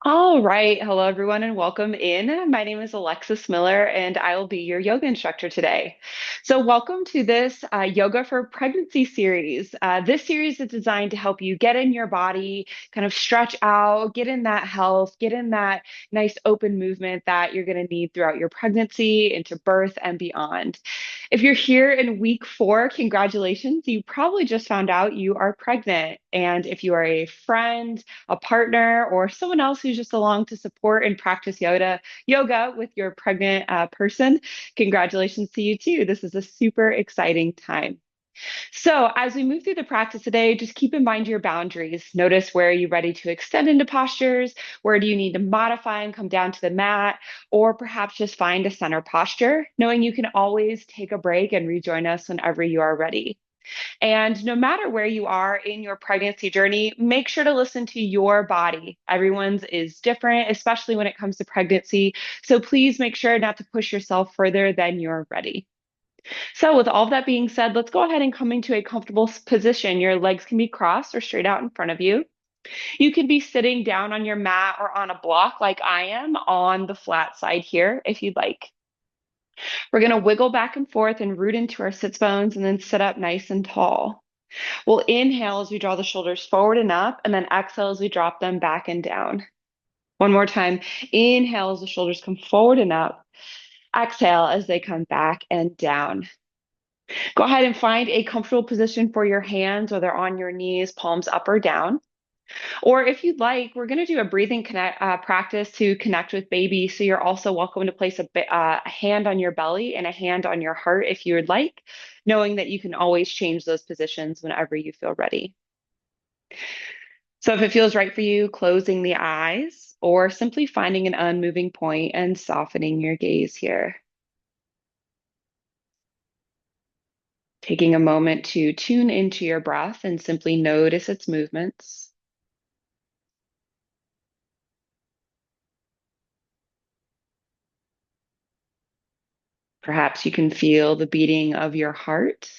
All right. Hello, everyone, and welcome in. My name is Alexis Miller, and I will be your yoga instructor today. So, welcome to this Yoga for Pregnancy series. This series is designed to help you get in your body, kind of stretch out, get in that health, get in that nice open movement that you're going to need throughout your pregnancy, into birth, and beyond. If you're here in week 4, congratulations. You probably just found out you are pregnant. And if you are a friend, a partner, or someone else who's just along to support and practice yoga with your pregnant person, congratulations to you too. This is a super exciting time. So, as we move through the practice today, just keep in mind your boundaries. Notice where you're ready to extend into postures, where do you need to modify and come down to the mat, or perhaps just find a center posture, knowing you can always take a break and rejoin us whenever you are ready. And no matter where you are in your pregnancy journey, make sure to listen to your body. Everyone's is different, especially when it comes to pregnancy. So please make sure not to push yourself further than you're ready. So, with all of that being said, let's go ahead and come into a comfortable position. Your legs can be crossed or straight out in front of you. You can be sitting down on your mat or on a block like I am on the flat side here if you'd like. We're going to wiggle back and forth and root into our sits bones and then sit up nice and tall. We'll inhale as we draw the shoulders forward and up, and then exhale as we drop them back and down. One more time. Inhale as the shoulders come forward and up. Exhale as they come back and down. Go ahead and find a comfortable position for your hands, whether on your knees, palms up or down. Or if you'd like, we're going to do a breathing practice to connect with baby. So you're also welcome to place a hand on your belly and a hand on your heart if you would like, knowing that you can always change those positions whenever you feel ready. So if it feels right for you, closing the eyes or simply finding an unmoving point and softening your gaze here. Taking a moment to tune into your breath and simply notice its movements. Perhaps you can feel the beating of your heart.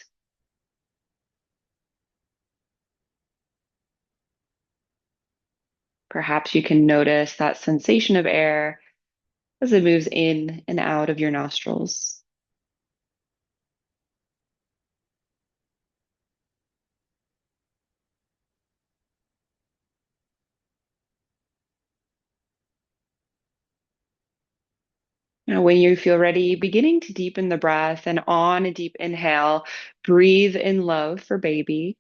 Perhaps you can notice that sensation of air as it moves in and out of your nostrils. Now, when you feel ready, beginning to deepen the breath, and on a deep inhale, breathe in love for baby.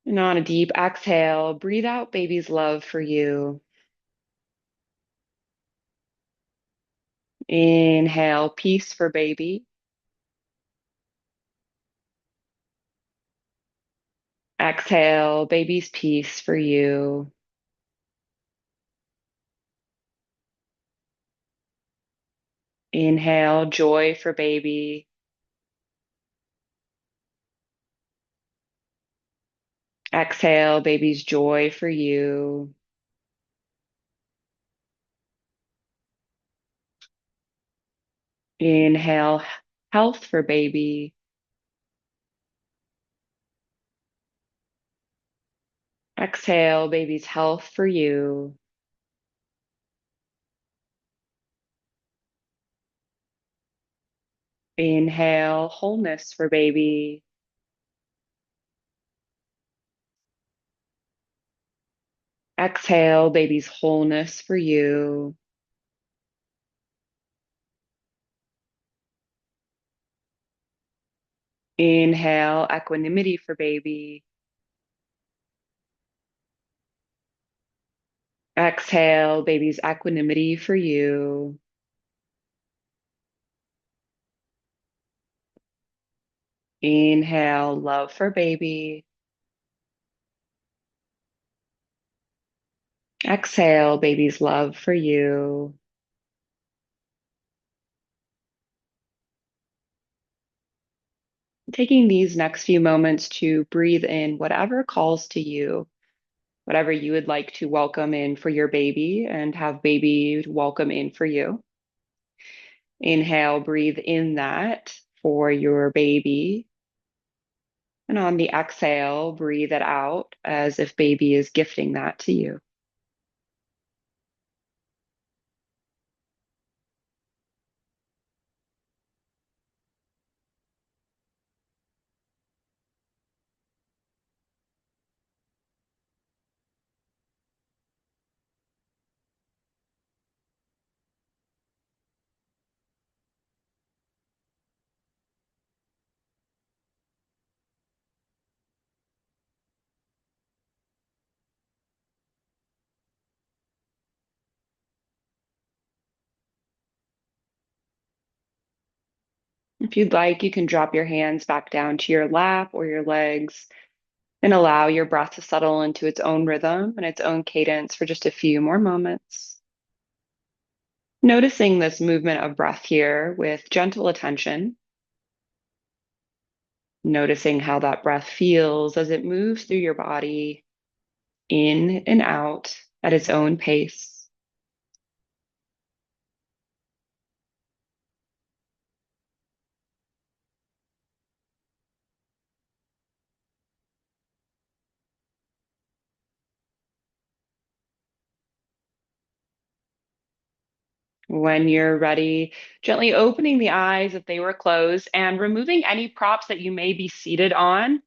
And on a deep exhale, breathe out baby's love for you. Inhale, peace for baby. Exhale, baby's peace for you. Inhale, joy for baby. Exhale, baby's joy for you. Inhale, health for baby. Exhale, baby's health for you. Inhale, wholeness for baby. Exhale, baby's wholeness for you. Inhale, equanimity for baby. Exhale, baby's equanimity for you. Inhale, love for baby. Exhale, baby's love for you. Taking these next few moments to breathe in whatever calls to you. whatever you would like to welcome in for your baby and have baby welcome in for you. Inhale, breathe in that for your baby. And on the exhale, breathe it out as if baby is gifting that to you. If you'd like, you can drop your hands back down to your lap or your legs and allow your breath to settle into its own rhythm and its own cadence for just a few more moments. Noticing this movement of breath here with gentle attention, noticing how that breath feels as it moves through your body in and out at its own pace. When you're ready, gently opening the eyes if they were closed and removing any props that you may be seated on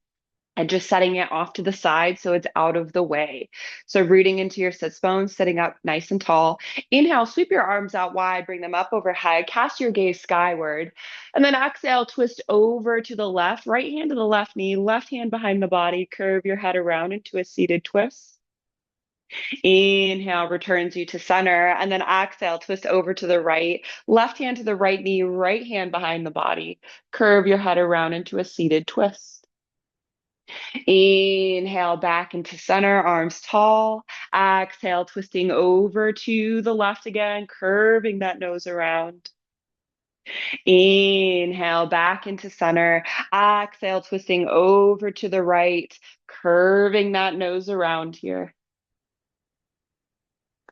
and just setting it off to the side so it's out of the way. So rooting into your sits bones, sitting up nice and tall. Inhale, sweep your arms out wide, bring them up overhead, cast your gaze skyward. And then exhale, twist over to the left, right hand to the left knee, left hand behind the body, curve your head around into a seated twist. Inhale returns you to center, and then exhale, twist over to the right, left hand to the right knee, right hand behind the body. Curve your head around into a seated twist. Inhale back into center, arms tall. Exhale, twisting over to the left again, curving that nose around. Inhale back into center. Exhale, twisting over to the right, curving that nose around here.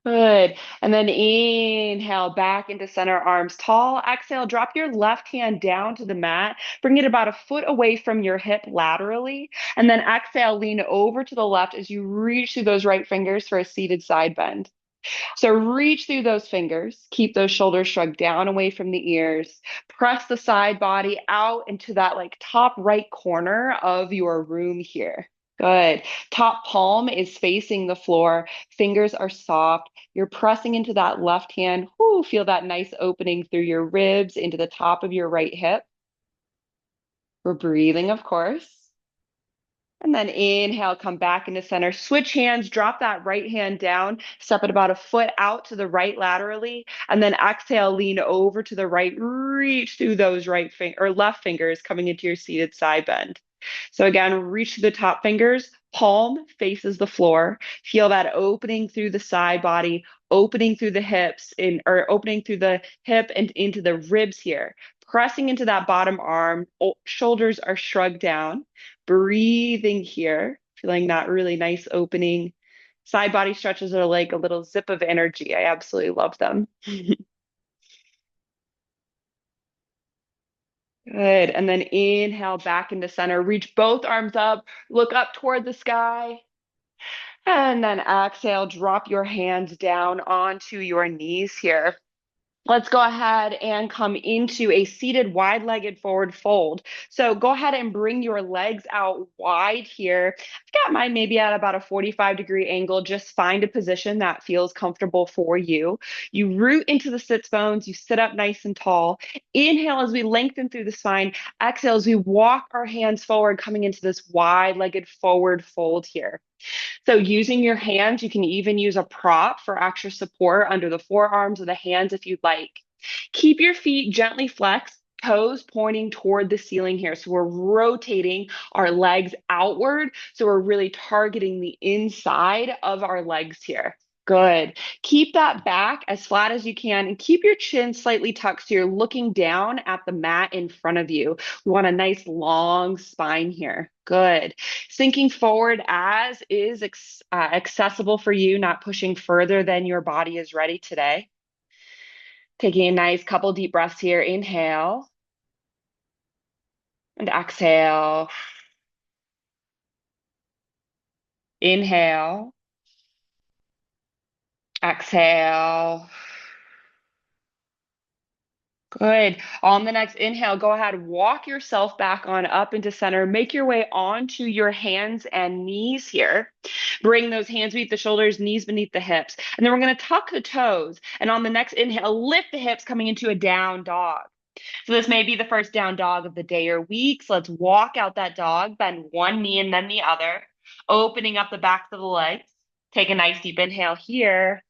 Good. And then inhale back into center, arms tall. Exhale, drop your left hand down to the mat. Bring it about a foot away from your hip laterally. And then exhale, lean over to the left as you reach through those right fingers for a seated side bend. So reach through those fingers. Keep those shoulders shrugged down away from the ears. Press the side body out into that like top right corner of your room here. Good. Top palm is facing the floor. Fingers are soft. You're pressing into that left hand. Whoo, feel that nice opening through your ribs into the top of your right hip. We're breathing, of course. And then inhale, come back into center. Switch hands, drop that right hand down, step it about a foot out to the right laterally, and then exhale, lean over to the right, reach through those or left fingers coming into your seated side bend. So again, reach to the top fingers, palm faces the floor. Feel that opening through the side body, opening through the hips or opening through the hip and into the ribs here. Pressing into that bottom arm, shoulders are shrugged down. Breathing here, feeling that really nice opening. Side body stretches are like a little zip of energy. I absolutely love them. Good. And then inhale back into center. Reach both arms up. Look up toward the sky. And then exhale, drop your hands down onto your knees here. Let's go ahead and come into a seated wide-legged forward fold. So go ahead and bring your legs out wide here. I've got mine maybe at about a 45-degree angle. Just find a position that feels comfortable for you. You root into the sits bones. You sit up nice and tall. Inhale as we lengthen through the spine. Exhale as we walk our hands forward, coming into this wide-legged forward fold here. So using your hands, you can even use a prop for extra support under the forearms or the hands if you'd like. Keep your feet gently flexed, toes pointing toward the ceiling here. So we're rotating our legs outward. So we're really targeting the inside of our legs here. Good. Keep that back as flat as you can and keep your chin slightly tucked so you're looking down at the mat in front of you. We want a nice long spine here. Good. Sinking forward as is accessible for you, not pushing further than your body is ready today. Taking a nice couple deep breaths here. Inhale and exhale. Inhale, exhale. Good. On the next inhale, go ahead, walk yourself back on up into center. Make your way onto your hands and knees here. Bring those hands beneath the shoulders, knees beneath the hips. And then we're going to tuck the toes. And on the next inhale, lift the hips coming into a down dog. So this may be the first down dog of the day or week. So let's walk out that dog, bend one knee and then the other, opening up the backs of the legs. Take a nice deep inhale here.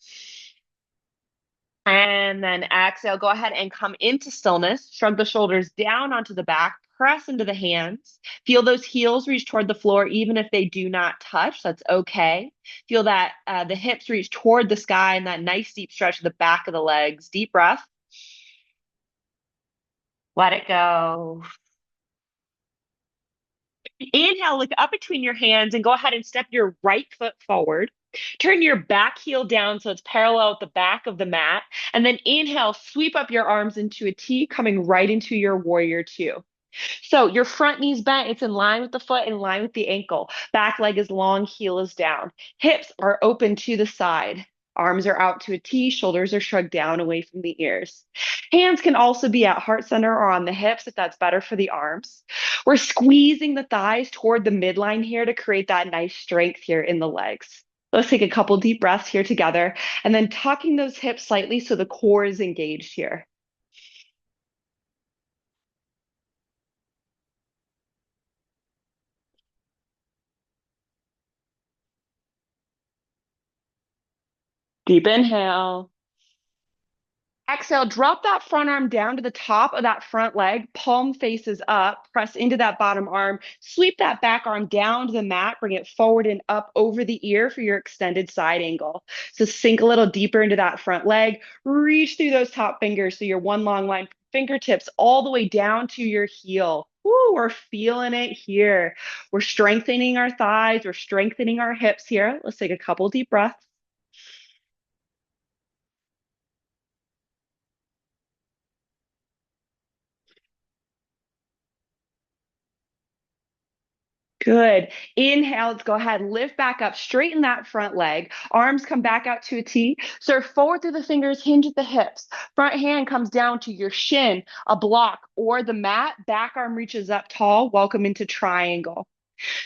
And then exhale, go ahead and come into stillness. Shrug the shoulders down onto the back, press into the hands. Feel those heels reach toward the floor, even if they do not touch. That's okay. Feel that the hips reach toward the sky and that nice deep stretch of the back of the legs. Deep breath. Let it go. Inhale, look up between your hands and go ahead and step your right foot forward. Turn your back heel down so it's parallel with the back of the mat. And then inhale, sweep up your arms into a T, coming right into your warrior two. So your front knee's bent, it's in line with the foot, in line with the ankle. Back leg is long, heel is down. Hips are open to the side. Arms are out to a T, shoulders are shrugged down away from the ears. Hands can also be at heart center or on the hips if that's better for the arms. We're squeezing the thighs toward the midline here to create that nice strength here in the legs. Let's take a couple deep breaths here together and then tucking those hips slightly so the core is engaged here. Deep inhale. Exhale, drop that front arm down to the top of that front leg, palm faces up, press into that bottom arm, sweep that back arm down to the mat, bring it forward and up over the ear for your extended side angle. So sink a little deeper into that front leg, reach through those top fingers so your one long line fingertips all the way down to your heel. Woo, we're feeling it here. We're strengthening our thighs, we're strengthening our hips here. Let's take a couple deep breaths. Good. Inhale, let's go ahead, lift back up, straighten that front leg. Arms come back out to a T. Surf forward through the fingers, hinge at the hips. Front hand comes down to your shin, a block, or the mat. Back arm reaches up tall. Welcome into triangle.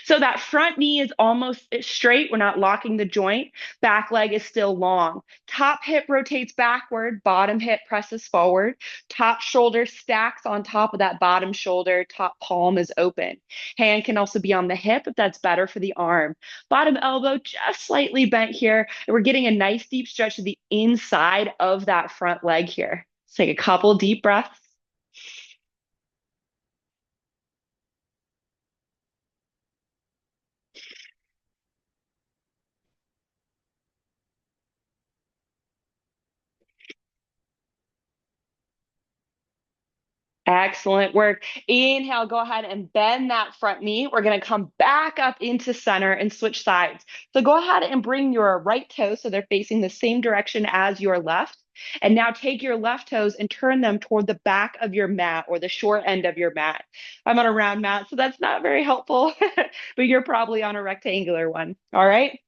So that front knee is almost straight. We're not locking the joint. Back leg is still long. Top hip rotates backward. Bottom hip presses forward. Top shoulder stacks on top of that bottom shoulder. Top palm is open. Hand can also be on the hip if that's better for the arm. Bottom elbow just slightly bent here. And we're getting a nice deep stretch to the inside of that front leg here. Let's take a couple deep breaths. Excellent work. Inhale, go ahead and bend that front knee. We're going to come back up into center and switch sides. So go ahead and bring your right toes so they're facing the same direction as your left. And now take your left toes and turn them toward the back of your mat or the short end of your mat. I'm on a round mat, so that's not very helpful, but you're probably on a rectangular one. All right.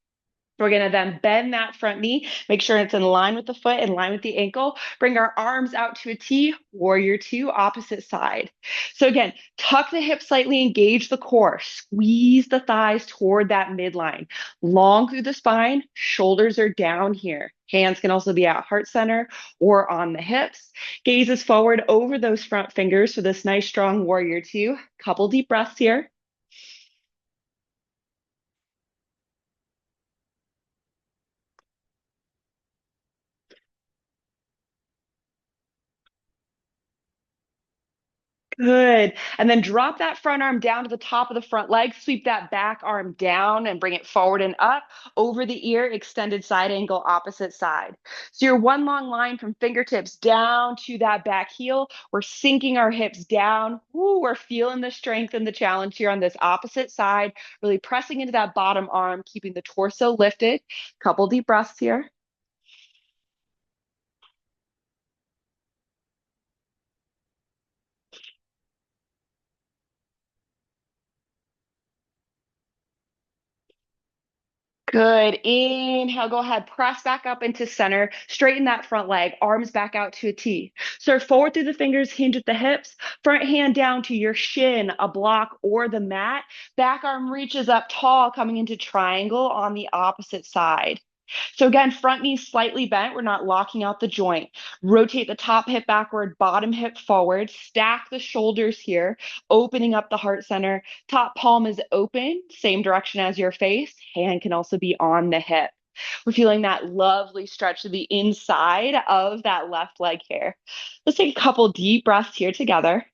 We're going to then bend that front knee, make sure it's in line with the foot, in line with the ankle. Bring our arms out to a T, warrior two, opposite side. So again, tuck the hips slightly, engage the core, squeeze the thighs toward that midline. Long through the spine, shoulders are down here. Hands can also be at heart center or on the hips. Gazes forward over those front fingers for this nice strong warrior two. Couple deep breaths here. Good. And then drop that front arm down to the top of the front leg. Sweep that back arm down and bring it forward and up over the ear, extended side angle, opposite side. So your one long line from fingertips down to that back heel. We're sinking our hips down. Ooh, we're feeling the strength and the challenge here on this opposite side, really pressing into that bottom arm, keeping the torso lifted. Couple deep breaths here. Good. Inhale, go ahead. Press back up into center. Straighten that front leg. Arms back out to a T. Serve forward through the fingers, hinge at the hips. Front hand down to your shin, a block, or the mat. Back arm reaches up tall, coming into triangle on the opposite side. So again, front knee slightly bent. We're not locking out the joint. Rotate the top hip backward, bottom hip forward. Stack the shoulders here, opening up the heart center. Top palm is open, same direction as your face. Hand can also be on the hip. We're feeling that lovely stretch to the inside of that left leg here. Let's take a couple deep breaths here together.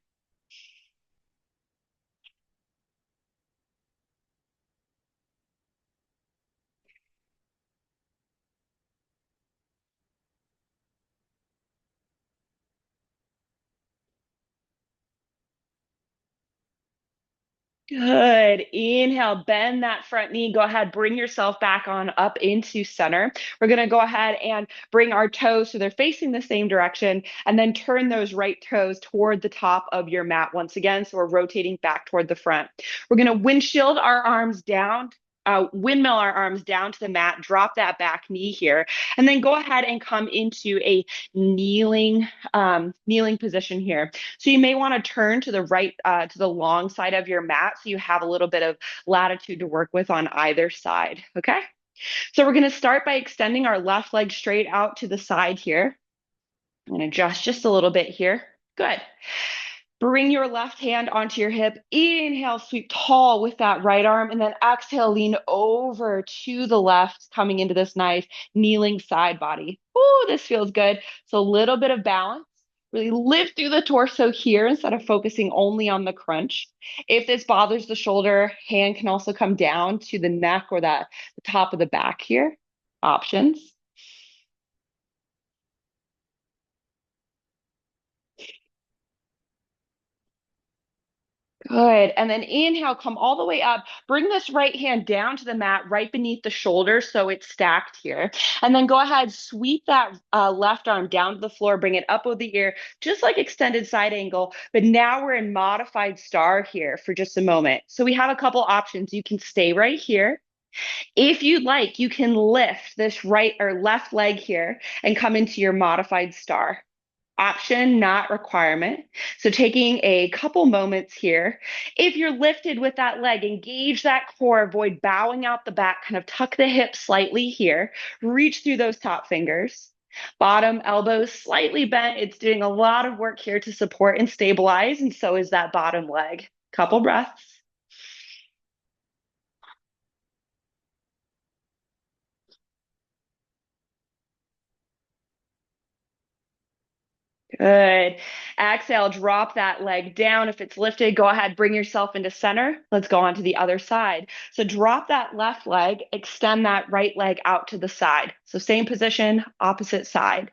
Good. Inhale, bend that front knee. Go ahead, bring yourself back on up into center. We're going to go ahead and bring our toes so they're facing the same direction, and then turn those right toes toward the top of your mat once again. So we're rotating back toward the front. We're going to windshield our arms down. Windmill our arms down to the mat, drop that back knee here, and then go ahead and come into a kneeling position here. So you may want to turn to the right, to the long side of your mat so you have a little bit of latitude to work with on either side. Okay. So we're going to start by extending our left leg straight out to the side here and adjust just a little bit here. Good. Bring your left hand onto your hip. Inhale, sweep tall with that right arm, and then exhale, lean over to the left, coming into this nice kneeling side body. Ooh, this feels good. So a little bit of balance. Really lift through the torso here instead of focusing only on the crunch. If this bothers the shoulder, hand can also come down to the neck or the top of the back here. Options. Good. And then inhale, come all the way up. Bring this right hand down to the mat right beneath the shoulder so it's stacked here. And then go ahead, sweep that left arm down to the floor, bring it up with the ear, just like extended side angle. But now we're in modified star here for just a moment. So we have a couple options. You can stay right here. If you'd like, you can lift this right or left leg here and come into your modified star. Option, not requirement. So taking a couple moments here. If you're lifted with that leg, engage that core, avoid bowing out the back, kind of tuck the hips slightly here, reach through those top fingers. Bottom elbows slightly bent. It's doing a lot of work here to support and stabilize, and so is that bottom leg. Couple breaths. Good. Exhale, drop that leg down. If it's lifted, go ahead, bring yourself into center. Let's go on to the other side. So drop that left leg, extend that right leg out to the side. So same position, opposite side.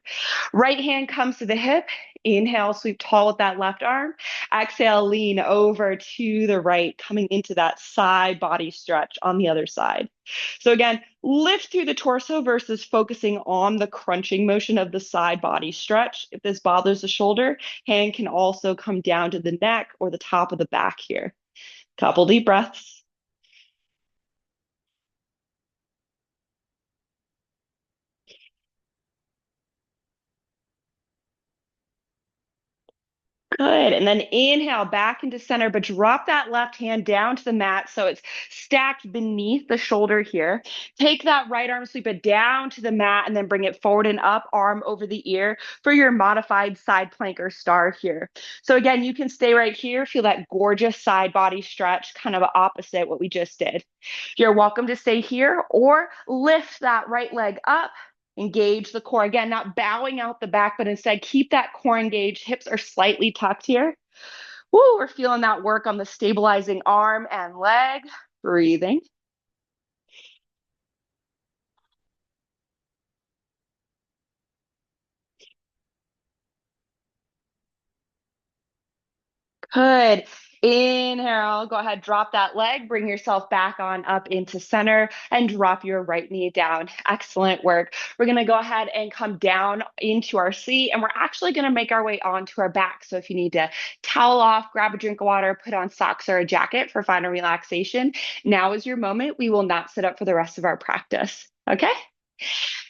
Right hand comes to the hip. Inhale, sweep tall with that left arm. Exhale, lean over to the right, coming into that side body stretch on the other side. So again, lift through the torso versus focusing on the crunching motion of the side body stretch. If this bothers the shoulder, hand can also come down to the neck or the top of the back here. Couple deep breaths. Good. And then inhale back into center, but drop that left hand down to the mat so it's stacked beneath the shoulder here. Take that right arm, sweep it down to the mat, and then bring it forward and up, arm over the ear for your modified side plank or star here. So again, you can stay right here, feel that gorgeous side body stretch, kind of opposite what we just did. You're welcome to stay here or lift that right leg up. Engage the core. Again, not bowing out the back, but instead keep that core engaged. Hips are slightly tucked here. Woo, we're feeling that work on the stabilizing arm and leg. Breathing. Good. Inhale, go ahead, drop that leg, bring yourself back on up into center and drop your right knee down. Excellent work. We're going to go ahead and come down into our seat and we're actually going to make our way onto our back. So if you need to towel off, grab a drink of water, put on socks or a jacket for final relaxation, now is your moment. We will not sit up for the rest of our practice. Okay?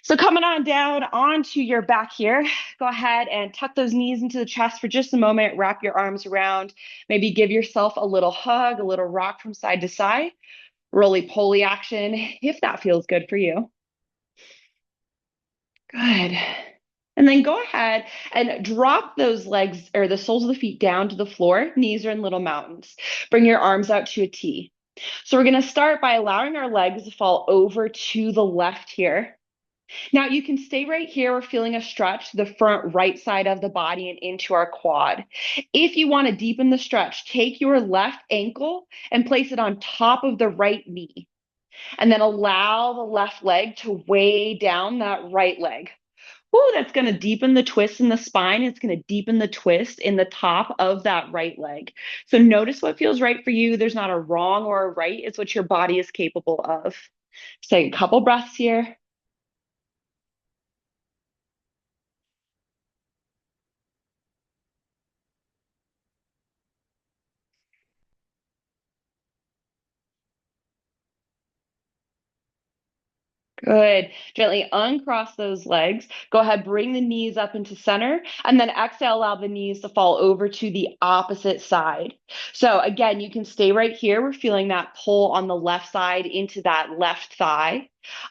So coming on down onto your back here, go ahead and tuck those knees into the chest for just a moment, wrap your arms around, maybe give yourself a little hug, a little rock from side to side, roly-poly action, if that feels good for you. Good. And then go ahead and drop those legs or the soles of the feet down to the floor. Knees are in little mountains. Bring your arms out to a T. So we're going to start by allowing our legs to fall over to the left here. Now you can stay right here. We're feeling a stretch to the front right side of the body and into our quad. If you want to deepen the stretch, take your left ankle and place it on top of the right knee. And then allow the left leg to weigh down that right leg. Ooh, that's going to deepen the twist in the spine. It's going to deepen the twist in the top of that right leg. So notice what feels right for you. There's not a wrong or a right. It's what your body is capable of. Just take a couple breaths here. Good. Gently uncross those legs. Go ahead, bring the knees up into center, and then exhale, allow the knees to fall over to the opposite side. So again, you can stay right here. We're feeling that pull on the left side into that left thigh.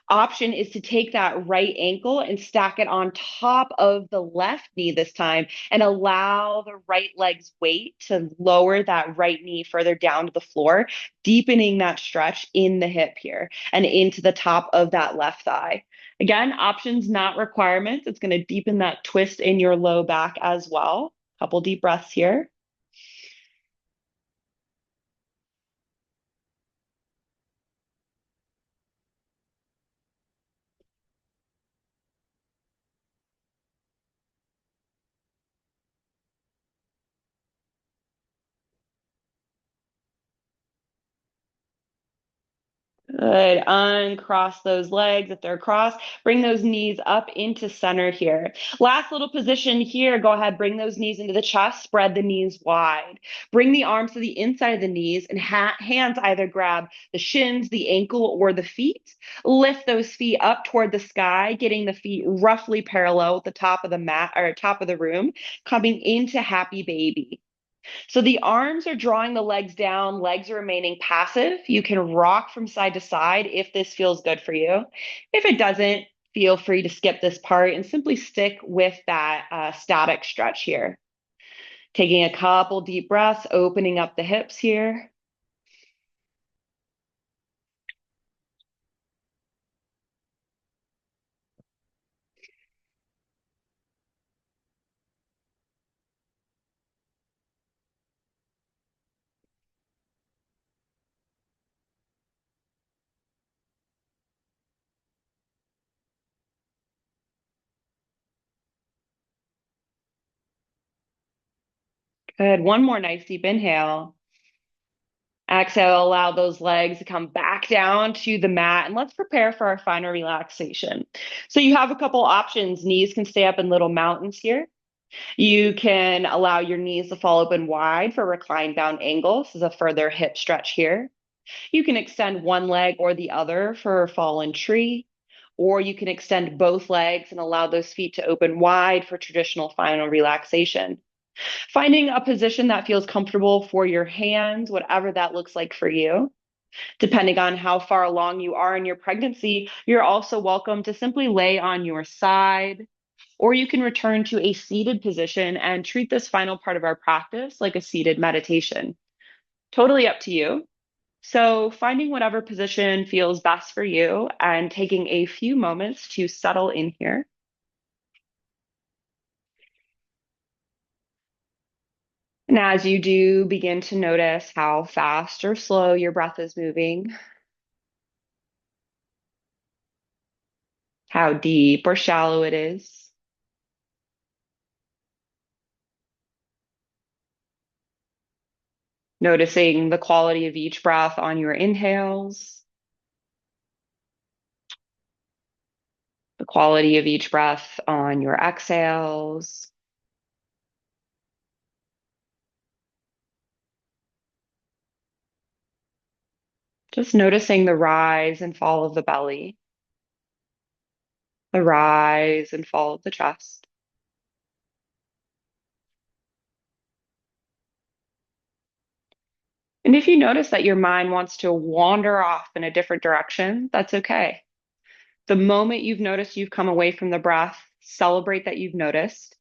Option is to take that right ankle and stack it on top of the left knee this time and allow the right leg's weight to lower that right knee further down to the floor, deepening that stretch in the hip here and into the top of that left thigh. Again, options, not requirements. It's going to deepen that twist in your low back as well. Couple deep breaths here. Good. Uncross those legs if they're crossed. Bring those knees up into center here. Last little position here. Go ahead, bring those knees into the chest, spread the knees wide. Bring the arms to the inside of the knees and hands either grab the shins, the ankle, or the feet. Lift those feet up toward the sky, getting the feet roughly parallel with the top of the mat or top of the room, coming into happy baby. So the arms are drawing the legs down, legs are remaining passive. You can rock from side to side if this feels good for you. If it doesn't, feel free to skip this part and simply stick with that static stretch here. Taking a couple deep breaths, opening up the hips here. Good. One more nice deep inhale. Exhale, allow those legs to come back down to the mat, and let's prepare for our final relaxation. So you have a couple options. Knees can stay up in little mountains here. You can allow your knees to fall open wide for reclined bound angle. This is a further hip stretch here. You can extend one leg or the other for a fallen tree, or you can extend both legs and allow those feet to open wide for traditional final relaxation. Finding a position that feels comfortable for your hands, whatever that looks like for you. Depending on how far along you are in your pregnancy, you're also welcome to simply lay on your side, or you can return to a seated position and treat this final part of our practice like a seated meditation. Totally up to you. So, finding whatever position feels best for you and taking a few moments to settle in here. And as you do, begin to notice how fast or slow your breath is moving, how deep or shallow it is. Noticing the quality of each breath on your inhales, the quality of each breath on your exhales. Just noticing the rise and fall of the belly, the rise and fall of the chest. And if you notice that your mind wants to wander off in a different direction, that's okay. The moment you've noticed you've come away from the breath, celebrate that you've noticed,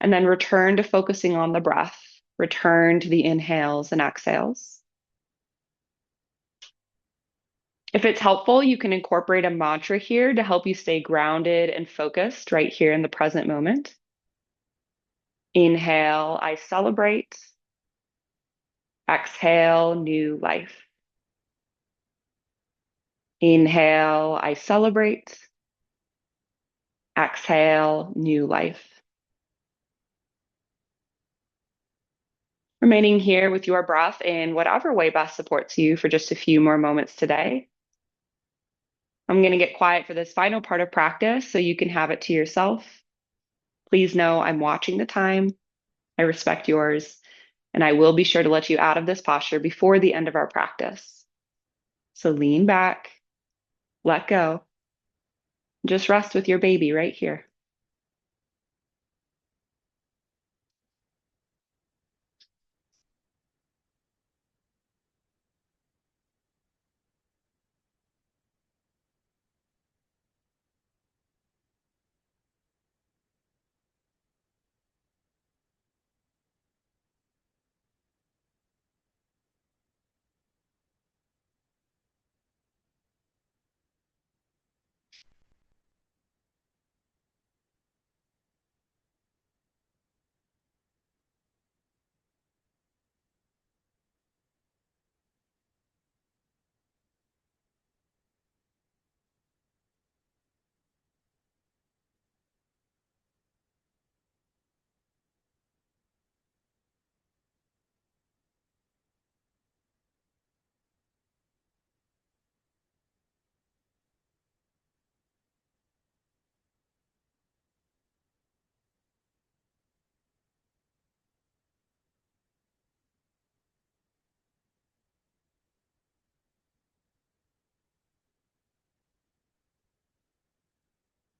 and then return to focusing on the breath. Return to the inhales and exhales. If it's helpful, you can incorporate a mantra here to help you stay grounded and focused right here in the present moment. Inhale, I celebrate. Exhale, new life. Inhale, I celebrate. Exhale, new life. Remaining here with your breath in whatever way best supports you for just a few more moments today. I'm going to get quiet for this final part of practice so you can have it to yourself. Please know I'm watching the time. I respect yours, and I will be sure to let you out of this posture before the end of our practice. So lean back, let go, just rest with your baby right here.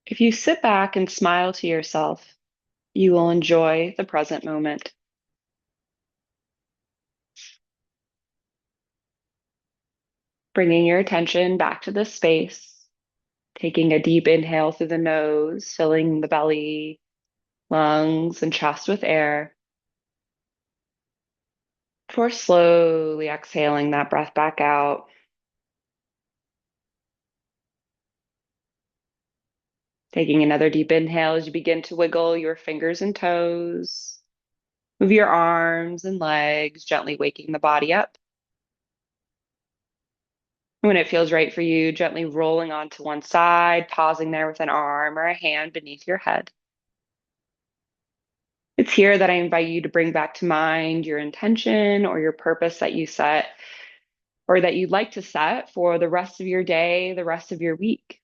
If you sit back and smile to yourself, you will enjoy the present moment. Bringing your attention back to this space, taking a deep inhale through the nose, filling the belly, lungs, and chest with air, before slowly exhaling that breath back out. Taking another deep inhale as you begin to wiggle your fingers and toes, move your arms and legs, gently waking the body up. When it feels right for you, gently rolling onto one side, pausing there with an arm or a hand beneath your head. It's here that I invite you to bring back to mind your intention or your purpose that you set or that you'd like to set for the rest of your day, the rest of your week.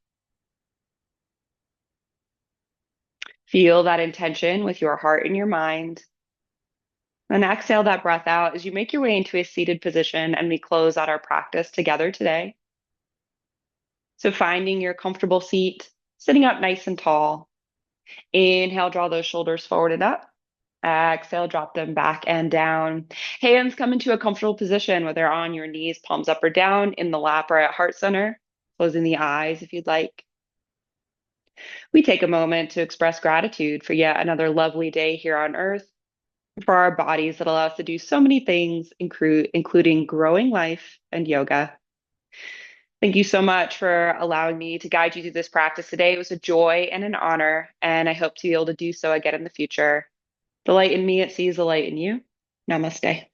Feel that intention with your heart and your mind. And exhale that breath out as you make your way into a seated position and we close out our practice together today. So finding your comfortable seat, sitting up nice and tall. Inhale, draw those shoulders forward and up. Exhale, drop them back and down. Hands come into a comfortable position, whether on your knees, palms up or down, in the lap or at heart center. Closing the eyes if you'd like. We take a moment to express gratitude for yet another lovely day here on earth, for our bodies that allow us to do so many things, including growing life and yoga. Thank you so much for allowing me to guide you through this practice today. It was a joy and an honor, and I hope to be able to do so again in the future. The light in me, it sees the light in you. Namaste.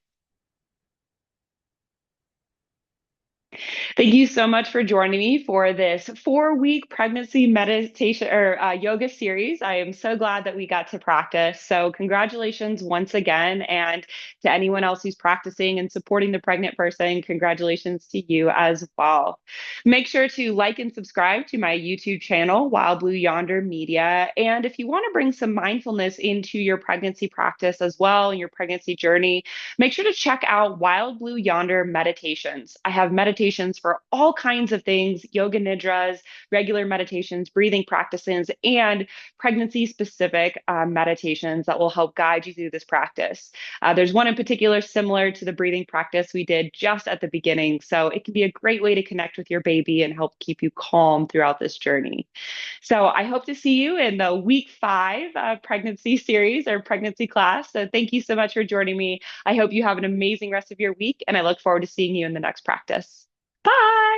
Thank you so much for joining me for this 4 week pregnancy meditation or yoga series. I am so glad that we got to practice. So, congratulations once again. And to anyone else who's practicing and supporting the pregnant person, congratulations to you as well. Make sure to like and subscribe to my YouTube channel, Wild Blue Yonder Media. And if you want to bring some mindfulness into your pregnancy practice as well, and your pregnancy journey, make sure to check out Wild Blue Yonder Meditations. I have meditations for all kinds of things: yoga nidras, regular meditations, breathing practices, and pregnancy specific meditations that will help guide you through this practice. There's one in particular similar to the breathing practice we did just at the beginning. So it can be a great way to connect with your baby and help keep you calm throughout this journey. So I hope to see you in the week 5 pregnancy series or pregnancy class. So thank you so much for joining me. I hope you have an amazing rest of your week, and I look forward to seeing you in the next practice. Bye.